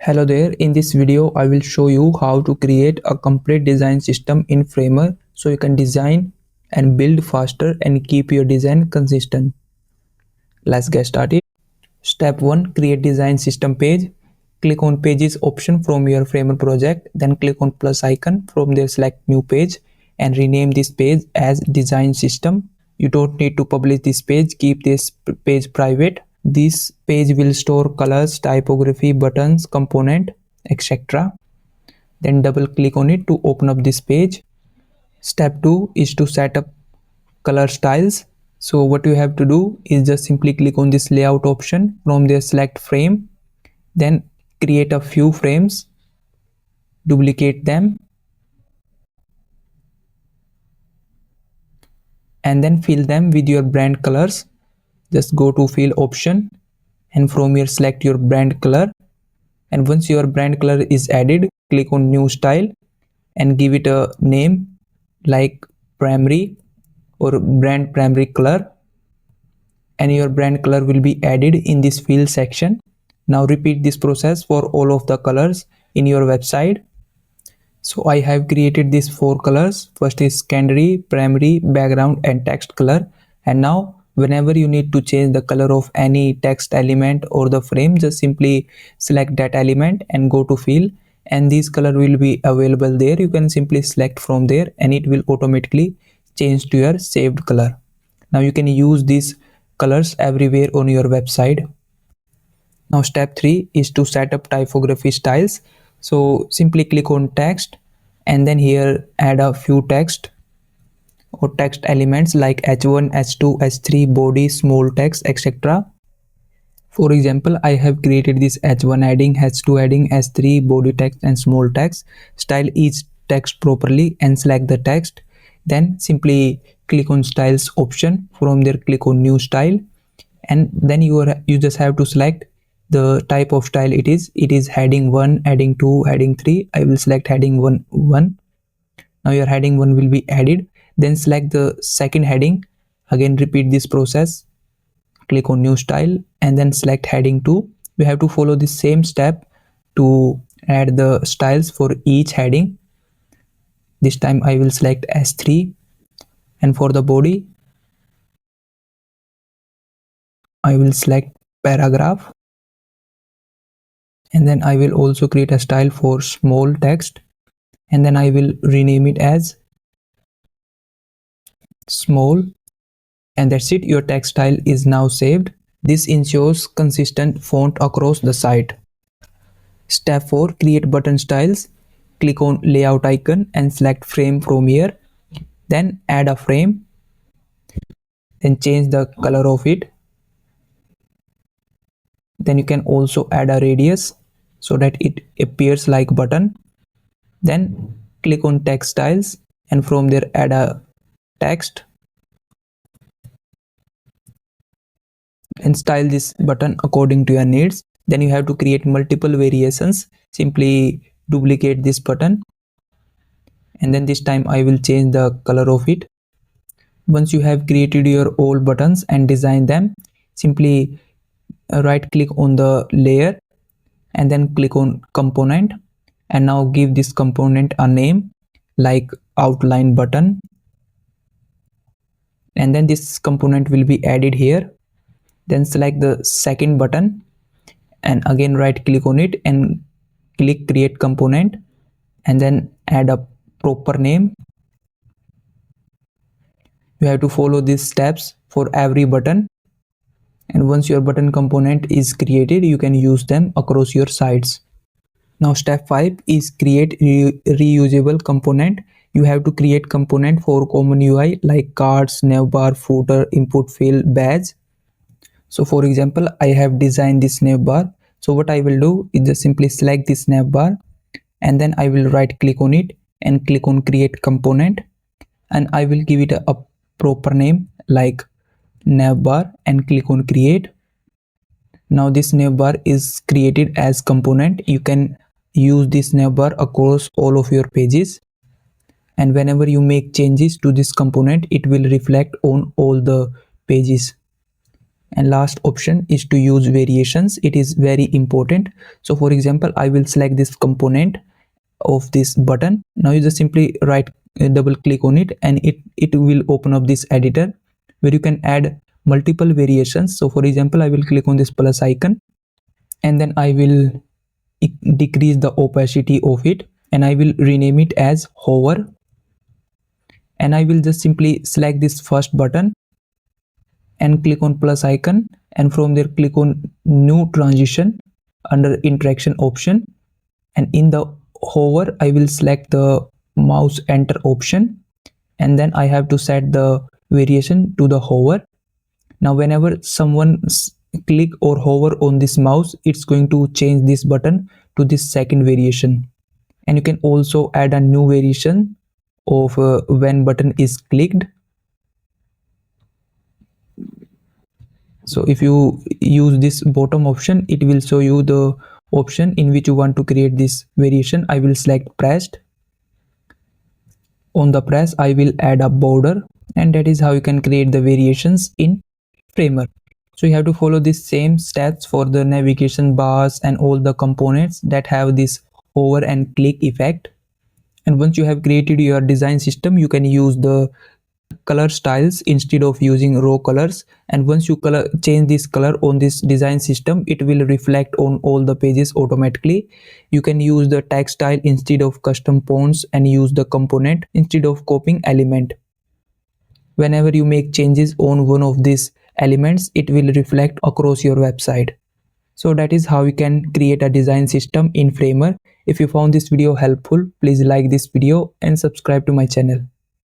Hello there, in this video I will show you how to create a complete design system in Framer so you can design and build faster and keep your design consistent. Let's get started. Step 1. Create design system page. Click on pages option from your Framer project, then click on plus icon. From there select new page and rename this page as design system. You don't need to publish this page, keep this page private. This page will store colors, typography, buttons, component, etc. Then double click on it to open up this page. Step 2 is to set up color styles. So what you have to do is just simply click on this layout option. From there select frame, then create a few frames, duplicate them, and then fill them with your brand colors. Just go to fill option and from here select your brand color, and once your brand color is added, click on new style and give it a name like primary or brand primary color, and your brand color will be added in this fill section. Now repeat this process for all of the colors in your website. So I have created these 4 colors. First is secondary, primary, background and text color. And now whenever you need to change the color of any text element or the frame, just simply select that element and go to fill, and this color will be available there. You can simply select from there and it will automatically change to your saved color. Now you can use these colors everywhere on your website. Now step 3 is to set up typography styles. So simply click on text and then here add a few text or text elements like h1, h2, h3, body, small text, etc. For example, I have created this h1 heading, h2 heading, h3 body text and small text. Style each text properly and select the text. Then simply click on styles option. From there click on new style, and then you just have to select the type of style it is heading 1, heading 2, heading 3. I will select heading 1. Now your heading 1 will be added. Then select the second heading. Again repeat this process. Click on new style and then select heading 2. You have to follow the same step to add the styles for each heading. This time I will select S3, and for the body I will select paragraph, and then I will also create a style for small text, and then I will rename it as small, and that's it. Your text style is now saved. This ensures consistent font across the site. Step 4. Create button styles. Click on layout icon and select frame from here, then add a frame, then change the color of it. Then you can also add a radius so that it appears like button. Then click on text styles and from there add a text and style this button according to your needs. Then you have to create multiple variations. Simply duplicate this button, and then this time I will change the color of it. Once you have created your all buttons and design them, simply right click on the layer and then click on component, and now give this component a name like outline button, and then this component will be added here. Then select the second button and again right click on it and click create component, and then add a proper name. You have to follow these steps for every button, and once your button component is created, you can use them across your sites. Now step 5 is create reusable component. You have to create component for common UI like cards, navbar, footer, input field, badge. So for example, I have designed this navbar. So what I will do is just simply select this navbar and then I will right click on it and click on create component, and I will give it a proper name like navbar and click on create. Now this navbar is created as component. You can use this navbar across all of your pages, and whenever you make changes to this component, it will reflect on all the pages. And last option is to use variations. It is very important. So for example, I will select this component of this button. Now you just simply double click on it, and it will open up this editor where you can add multiple variations. So for example, I will click on this plus icon, and then I will decrease the opacity of it, and I will rename it as hover. And I will just simply select this first button and click on plus icon, and from there click on new transition under interaction option, and in the hover I will select the mouse enter option, and then I have to set the variation to the hover. Now whenever someone click or hover on this mouse, it's going to change this button to this second variation. And you can also add a new variation of when button is clicked. So if you use this bottom option, it will show you the option in which you want to create this variation. I will select pressed. On the press, I will add a border, and that is how you can create the variations in Framer. So you have to follow these same steps for the navigation bars and all the components that have this hover and click effect. And once you have created your design system, you can use the color styles instead of using raw colors. And once you change this color on this design system, it will reflect on all the pages automatically. You can use the text style instead of custom fonts, and use the component instead of copying element. Whenever you make changes on one of these elements, it will reflect across your website. So that is how you can create a design system in Framer. If you found this video helpful, please like this video and subscribe to my channel.